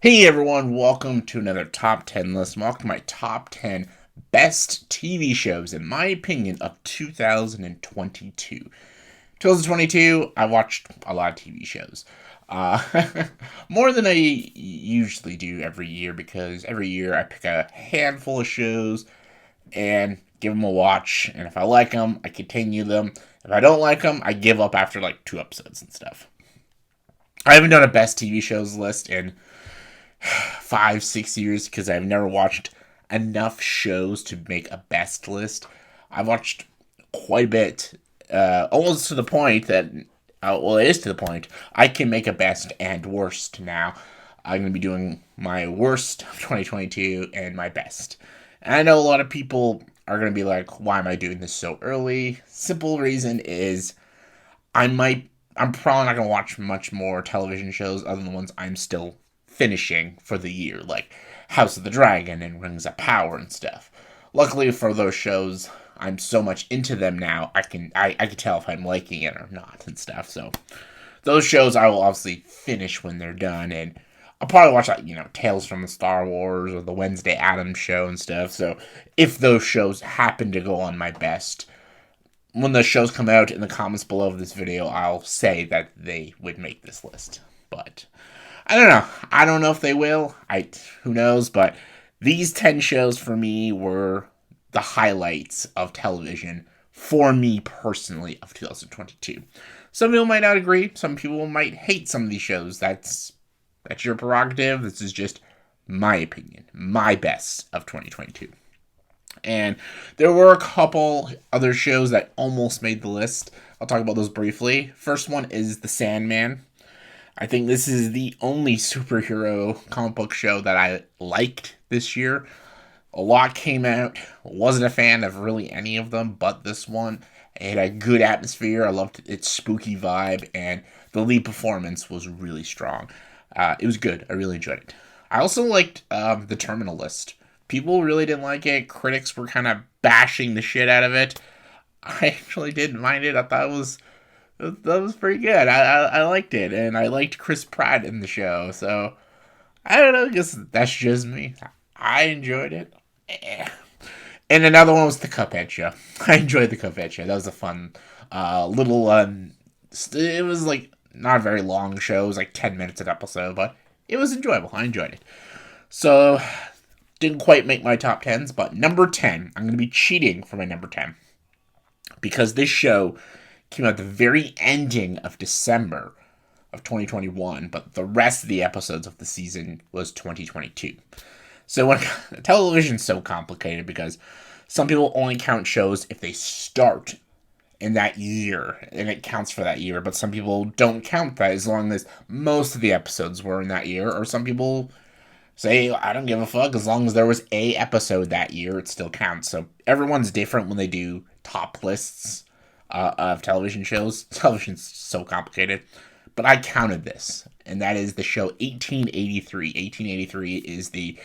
Hey everyone, welcome to another top 10 list. Welcome to my top 10 best TV shows, in my opinion, of 2022. 2022, I watched a lot of TV shows. Uh, More than I usually do every year, because every year I pick a handful of shows and give them a watch. And if I like them, I continue them. If I don't like them, I give up after like 2 episodes and stuff. I haven't done a best TV shows list in 5, 6 years because I've never watched enough shows to make a best list. I've watched quite a bit, almost to the point that, well, it is to the point I can make a best and worst now. I'm going to be doing my worst of 2022 and my best. And I know a lot of people are going to be like, why am I doing this so early? Simple reason is I'm probably not going to watch much more television shows other than the ones I'm still finishing for the year, like House of the Dragon and Rings of Power and stuff. Luckily for those shows, I'm so much into them now, I can tell if I'm liking it or not and stuff. So those shows I will obviously finish when they're done, and I'll probably watch like Tales from the Star Wars or the Wednesday Addams show and stuff. So if those shows happen to go on my best, when the shows come out in the comments below this video, I'll say that they would make this list. But I don't know. I don't know if they will. Who knows? But these 10 shows for me were the highlights of television for me personally of 2022. Some people might not agree. Some people might hate some of these shows. That's your prerogative. This is just my opinion, my best of 2022. And there were a couple other shows that almost made the list. I'll talk about those briefly. First one is The Sandman. I think this is the only superhero comic book show that I liked this year. A lot came out. Wasn't a fan of really any of them, but this one. It had a good atmosphere. I loved its spooky vibe, and the lead performance was really strong. It was good. I really enjoyed it. I also liked The Terminal List. People really didn't like it. Critics were kind of bashing the shit out of it. I actually didn't mind it. I thought that was pretty good. I liked it, and I liked Chris Pratt in the show. So I don't know. I guess that's just me. I enjoyed it. And another one was the Cuphead show. I enjoyed the Cuphead show. That was a fun little. It was like not a very long show. It was like 10 minutes an episode, but it was enjoyable. I enjoyed it. So didn't quite make my top tens, but number 10. I'm going to be cheating for my number 10 because this show came out at the very ending of December of 2021, but the rest of the episodes of the season was 2022. So when television's so complicated because some people only count shows if they start in that year, and it counts for that year, but some people don't count that as long as most of the episodes were in that year, or some people say, I don't give a fuck, as long as there was a episode that year, it still counts. So everyone's different when they do top lists of television shows. Television's so complicated. But I counted this, and that is the show 1883. 1883 is the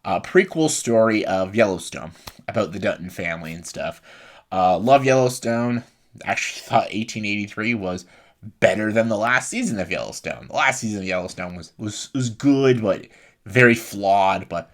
prequel story of Yellowstone, about the Dutton family and stuff. Love Yellowstone. Actually thought 1883 was better than the last season of Yellowstone. The last season of Yellowstone was good, but very flawed. But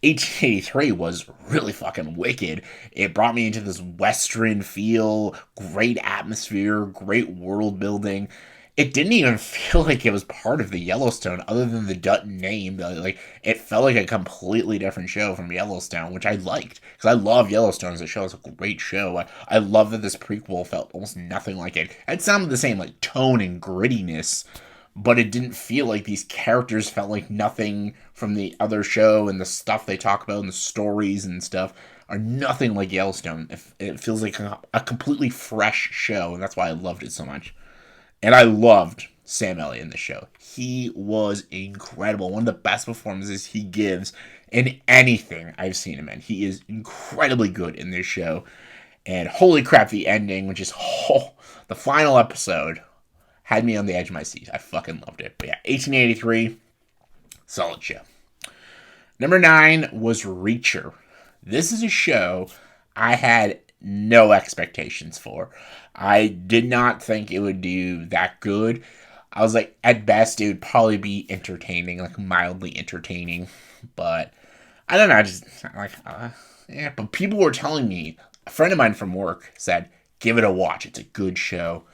1883 was really fucking wicked. It brought me into this Western feel, great atmosphere, great world building. It didn't even feel like it was part of the Yellowstone, other than the Dutton name. Like, it felt like a completely different show from Yellowstone, which I liked because I love Yellowstone as a show. It's a great show. I love that this prequel felt almost nothing like it. It sounded the same, like tone and grittiness, but it didn't feel like these characters felt like nothing from the other show, and the stuff they talk about and the stories and stuff are nothing like Yellowstone. It feels like a completely fresh show, and that's why I loved it so much. And I loved Sam Elliott in the show. He was incredible. One of the best performances he gives in anything I've seen him in. He is incredibly good in this show. And holy crap, the ending, which is the final episode, had me on the edge of my seat. I fucking loved it. But yeah, 1883, solid show. Number 9 was Reacher. This is a show I had no expectations for. I did not think it would do that good. I was like, at best, it would probably be entertaining, like mildly entertaining. But I don't know. I just like, yeah. But people were telling me, a friend of mine from work said, give it a watch. It's a good show.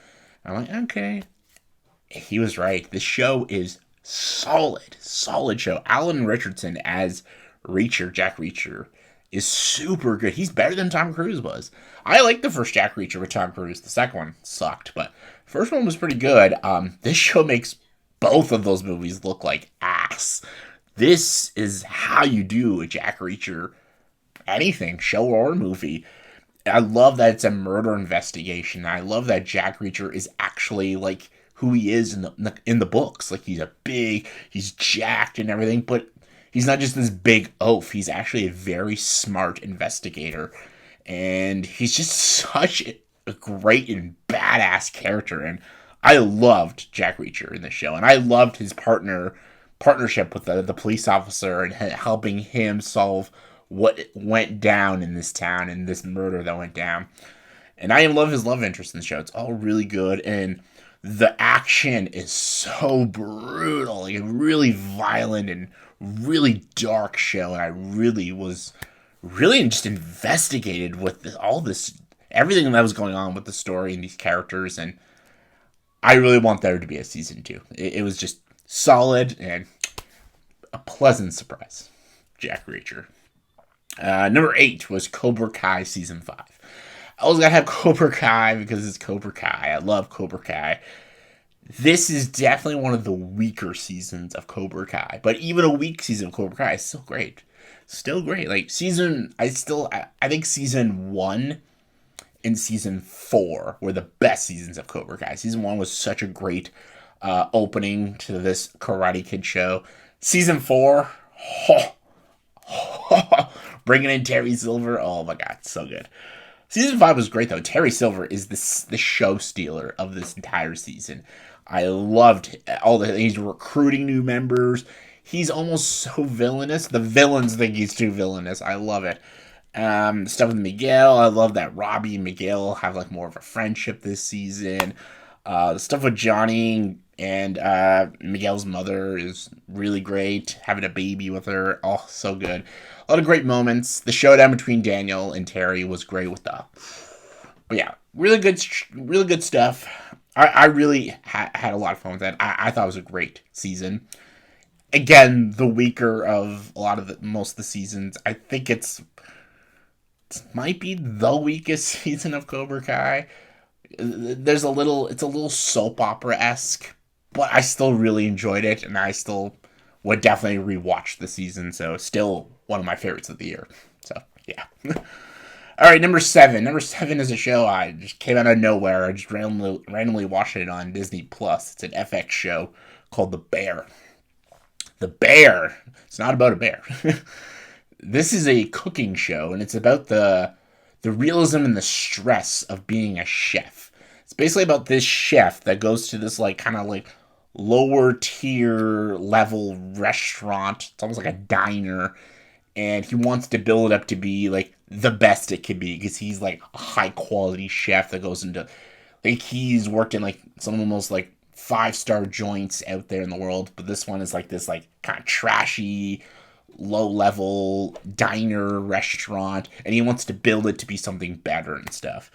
I'm like, okay. He was right. This show is solid show. Alan Richardson as Reacher, Jack Reacher, is super good. He's better than Tom Cruise was. I liked the first Jack Reacher with Tom Cruise. The second one sucked, but the first one was pretty good. This show makes both of those movies look like ass. This is how you do a Jack Reacher anything, show or movie. I love that it's a murder investigation. I love that Jack Reacher is actually like who he is in the books. Like he's jacked and everything, but he's not just this big oaf. He's actually a very smart investigator, and he's just such a great and badass character. And I loved Jack Reacher in this show, and I loved his partnership with the police officer and helping him solve what went down in this town and this murder that went down. And I love his love interest in the show. It's all really good, and the action is so brutal, like really violent and really dark show. And I really was just investigated with all this, everything that was going on with the story and these characters. And I really want there to be a season 2. It was just solid and a pleasant surprise. Jack Reacher. Number 8 was Cobra Kai season 5. I was gonna have Cobra Kai because it's Cobra Kai. I love Cobra Kai. This is definitely one of the weaker seasons of Cobra Kai, but even a weak season of Cobra Kai is still great. Still great. Like I think season 1 and season 4 were the best seasons of Cobra Kai. Season 1 was such a great opening to this Karate Kid show. Season 4, bringing in Terry Silver. Oh my god, so good. Season 5 was great, though. Terry Silver is the show stealer of this entire season. I loved he's recruiting new members. He's almost so villainous. The villains think he's too villainous. I love it. Stuff with Miguel. I love that Robbie and Miguel have like more of a friendship this season. The stuff with Johnny and Miguel's mother is really great. Having a baby with her, oh, so good. A lot of great moments. The showdown between Daniel and Terry was great with but yeah, really good stuff. I really had a lot of fun with that. I thought it was a great season. Again, the weaker of most of the seasons. I think it might be the weakest season of Cobra Kai. It's a little soap opera-esque, but I still really enjoyed it, and I still would definitely rewatch the season, so still one of my favorites of the year. So, yeah. Alright, number 7. Number 7 is a show I just came out of nowhere. I just randomly watched it on Disney+. It's an FX show called The Bear. The Bear. It's not about a bear. This is a cooking show, and it's about the realism and the stress of being a chef. It's basically about this chef that goes to this like kind of like lower tier level restaurant. It's almost like a diner, and he wants to build it up to be like the best it could be because he's like a high quality chef that goes into like he's worked in like some of the most like 5-star joints out there in the world, but this one is like this like kind of trashy low level diner restaurant, and he wants to build it to be something better and stuff.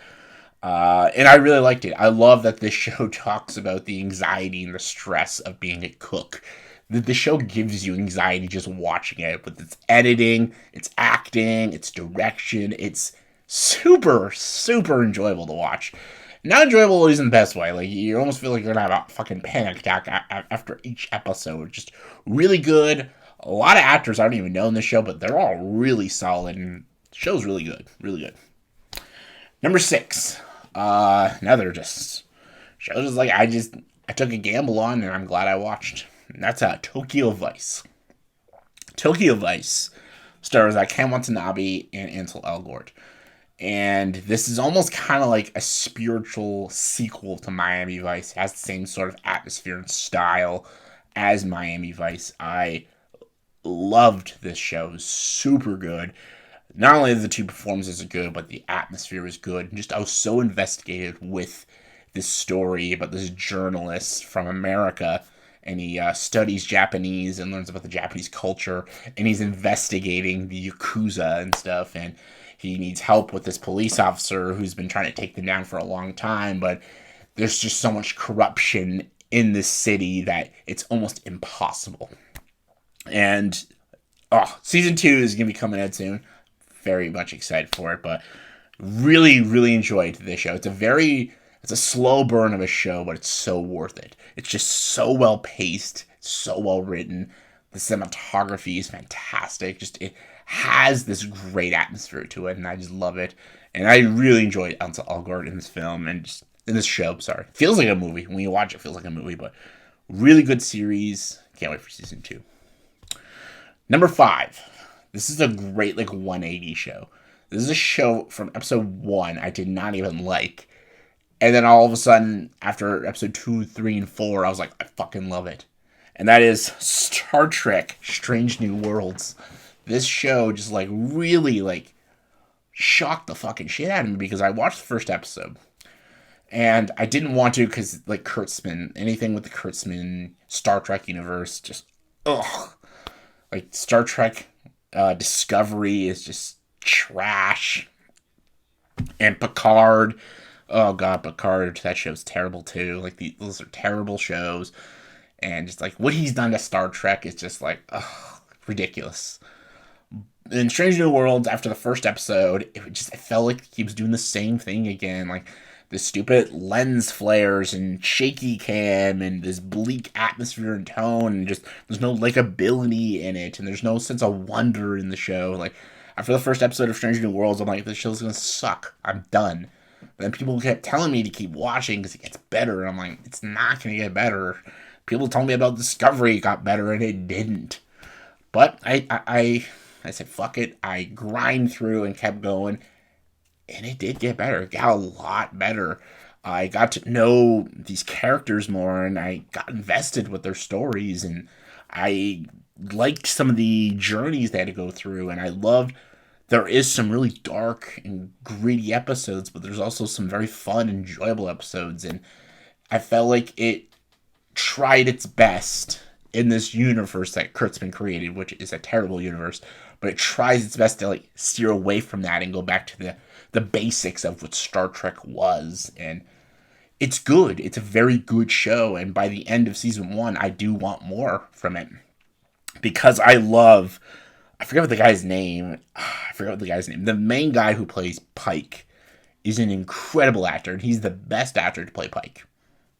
And I really liked it. I love that this show talks about the anxiety and the stress of being a cook. The show gives you anxiety just watching it with its editing, its acting, its direction. It's super, super enjoyable to watch. Not enjoyable isn't the best way. Like, you almost feel like you're going to have a fucking panic attack after each episode. Just really good. A lot of actors I don't even know in this show, but they're all really solid, and the show's really good. Really good. Number 6. Another just shows like I took a gamble on, and I'm glad I watched. And that's Tokyo Vice. Tokyo Vice stars Ken Watanabe and Ansel Elgort. And this is almost kind of like a spiritual sequel to Miami Vice. It has the same sort of atmosphere and style as Miami Vice. I loved this show. It was super good. Not only the two performances are good, but the atmosphere is good. Just I was so investigated with this story about this journalist from America, and he studies Japanese and learns about the Japanese culture, and he's investigating the Yakuza and stuff, and he needs help with this police officer who's been trying to take them down for a long time, but there's just so much corruption in this city that it's almost impossible. And season 2 is going to be coming out soon. Very much excited for it, but really, really enjoyed this show. It's a slow burn of a show, but it's so worth it. It's just so well paced, so well written. The cinematography is fantastic. Just it has this great atmosphere to it, and I just love it. And I really enjoyed Ansel Elgort in this film and just in this show. Sorry, feels like a movie when you watch it. Feels like a movie, but really good series. Can't wait for season 2. Number 5. This is a great 180 show. This is a show from episode 1 I did not even like. And then all of a sudden, after episode 2, 3, and 4, I was like, I fucking love it. And that is Star Trek Strange New Worlds. This show just really shocked the fucking shit out of me because I watched the first episode. And I didn't want to because Kurtzman, anything with the Kurtzman Star Trek universe, just, ugh. Star Trek Discovery is just trash. And Picard, oh god, Picard, that show's terrible too. Those are terrible shows. And just what he's done to Star Trek is just ridiculous. In Strange New Worlds, after the first episode, it felt like he was doing the same thing again. The stupid lens flares and shaky cam and this bleak atmosphere and tone, and just there's no likability in it, and there's no sense of wonder in the show. After the first episode of Strange New Worlds, I'm like, this show's gonna suck. I'm done. But then people kept telling me to keep watching because it gets better, and I'm like, it's not gonna get better. People told me about Discovery got better, and it didn't. But I said, fuck it. I grind through and kept going. And it did get better. It got a lot better. I got to know these characters more, and I got invested with their stories, and I liked some of the journeys they had to go through, and I loved there is some really dark and gritty episodes, but there's also some very fun, enjoyable episodes, and I felt like it tried its best in this universe that Kurtzman created, which is a terrible universe, but it tries its best to steer away from that and go back to the basics of what Star Trek was, and it's good. It's a very good show, and by the end of season 1, I do want more from it, because I forget what the guy's name, the main guy who plays Pike is an incredible actor, and he's the best actor to play Pike.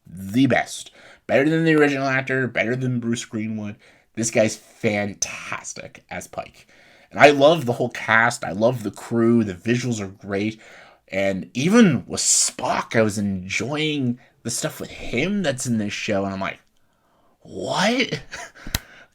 The best. Better than the original actor, better than Bruce Greenwood. This guy's fantastic as Pike. And I love the whole cast. I love the crew. The visuals are great. And even with Spock, I was enjoying the stuff with him that's in this show. And I'm like, what?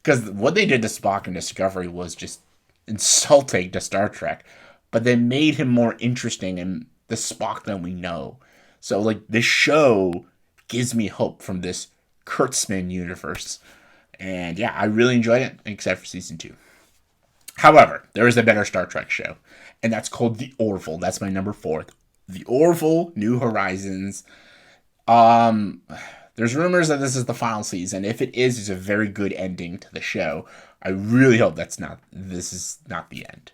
Because what they did to Spock in Discovery was just insulting to Star Trek. But they made him more interesting in the Spock that we know. So, this show gives me hope from this Kurtzman universe. And yeah, I really enjoyed it, except for season 2. However, there is a better Star Trek show, and that's called The Orville. That's my number 4. The Orville, New Horizons. There's rumors that this is the final season. If it is, it's a very good ending to the show. I really hope this is not the end.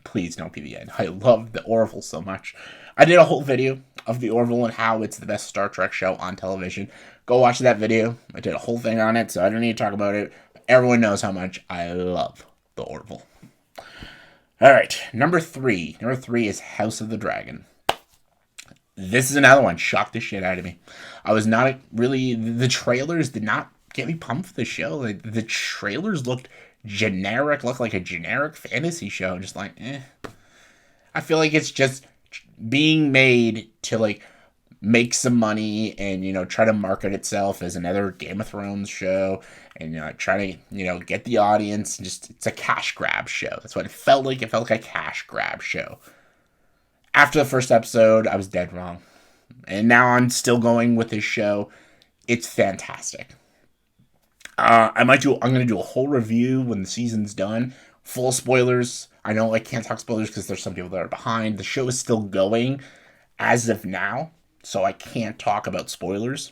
Please don't be the end. I love The Orville so much. I did a whole video of The Orville and how it's the best Star Trek show on television. Go watch that video. I did a whole thing on it, so I don't need to talk about it. Everyone knows how much I love The Orville. Alright, number 3. Number 3 is House of the Dragon. This is another one. Shocked the shit out of me. I was not really... The trailers did not get me pumped for the show. The trailers looked generic. Looked like a generic fantasy show. Just I feel like it's just being made to, make some money and, try to market itself as another Game of Thrones show and, try to, get the audience. It's a cash grab show. That's what it felt like. It felt like a cash grab show. After the first episode, I was dead wrong. And now I'm still going with this show. It's fantastic. I'm going to do a whole review when the season's done. Full spoilers. I know I can't talk spoilers because there's some people that are behind. The show is still going as of now. so I can't talk about spoilers.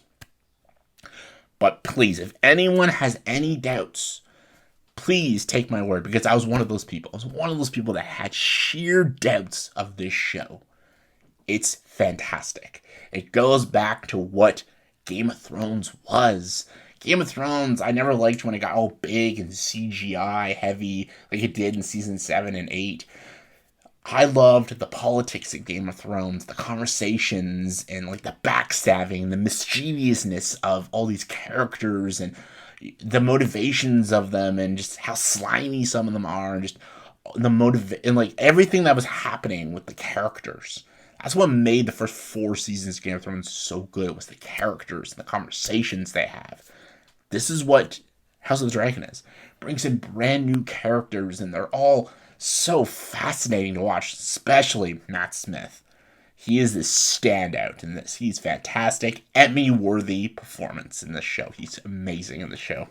But please, if anyone has any doubts, please take my word, because I was one of those people. I was one of those people that had sheer doubts of this show. It's fantastic. It goes back to what Game of Thrones was. Game of Thrones, I never liked when it got all big and CGI heavy like it did in season 7 and 8. I loved the politics of Game of Thrones, the conversations, and like the backstabbing, the mischievousness of all these characters, and the motivations of them, and just how slimy some of them are, and just and like everything that was happening with the characters. That's what made the first 4 seasons of Game of Thrones so good, was the characters and the conversations they have. This is what House of the Dragon is. Brings in brand new characters, and they're all so fascinating to watch, especially Matt Smith. He is this standout in this. He's fantastic. Emmy-worthy performance in this show. He's amazing in the show.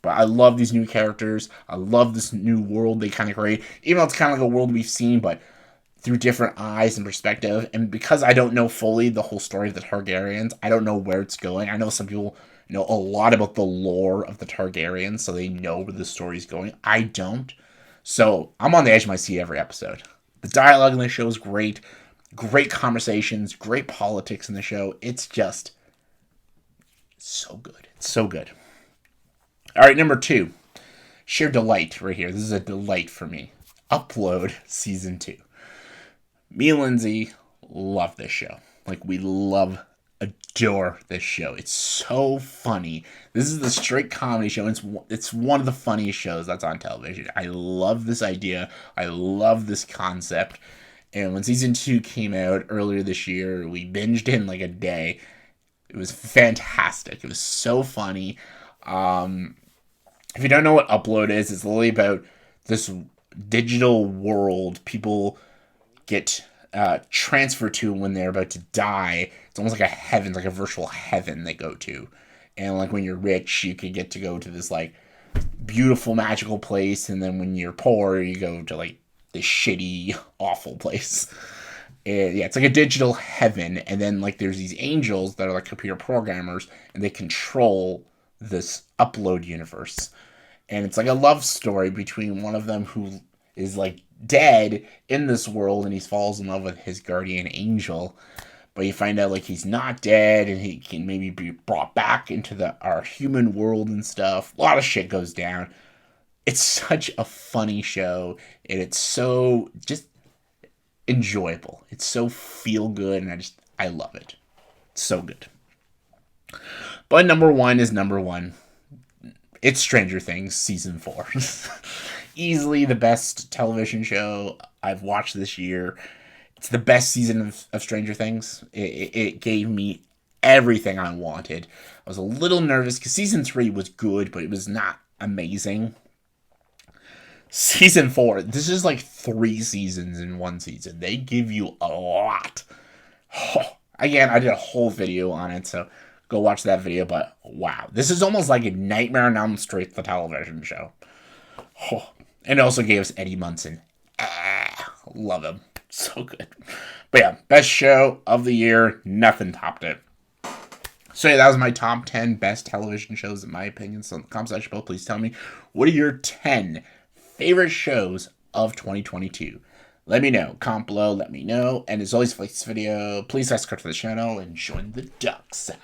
But I love these new characters. I love this new world they kind of create. Even though it's kind of like a world we've seen, but through different eyes and perspective. And because I don't know fully the whole story of the Targaryens, I don't know where it's going. I know some people know a lot about the lore of the Targaryens, so they know where the story's going. I don't. So I'm on the edge of my seat every episode. The dialogue in the show is great. Great conversations. Great politics in the show. It's just so good. It's so good. All right, number 2. Sheer delight right here. This is a delight for me. Upload Season 2. Me and Lindsay love this show. Like, we adore this show. It's so funny. This is the straight comedy show. It's one of the funniest shows that's on television. I love this idea. I love this concept. And when season 2 came out earlier this year, we binged in like a day. It was fantastic. It was so funny. If you don't know what Upload is, it's literally about this digital world people get transferred to when they're about to die. It's almost like a heaven, like a virtual heaven they go to. And like when you're rich, you could get to go to this like beautiful magical place, and then when you're poor, you go to like this shitty, awful place. And yeah, it's like a digital heaven, and then like there's these angels that are like computer programmers, and they control this Upload universe. And it's like a love story between one of them who is like dead in this world, and he falls in love with his guardian angel, but you find out like he's not dead, and he can maybe be brought back into our human world and stuff. A lot of shit goes down. It's such a funny show, and it's so just enjoyable. It's so feel good, and I love it. It's so good. But number 1 is number 1. It's Stranger Things season 4. Easily the best television show I've watched this year. It's the best season of Stranger Things. It gave me everything I wanted. I was a little nervous because season 3 was good, but it was not amazing. Season 4, this is like 3 seasons in 1 season. They give you a lot. Again, I did a whole video on it, so go watch that video, but wow. This is almost like a Nightmare on Elm Street, the television show. And it also gave us Eddie Munson. Love him. So good. But yeah, best show of the year. Nothing topped it. So yeah, that was my top 10 best television shows in my opinion. So in the comment section below, please tell me, what are your 10 favorite shows of 2022? Let me know. Comment below, let me know. And as always, if you like this video, please subscribe to the channel and join the dark side.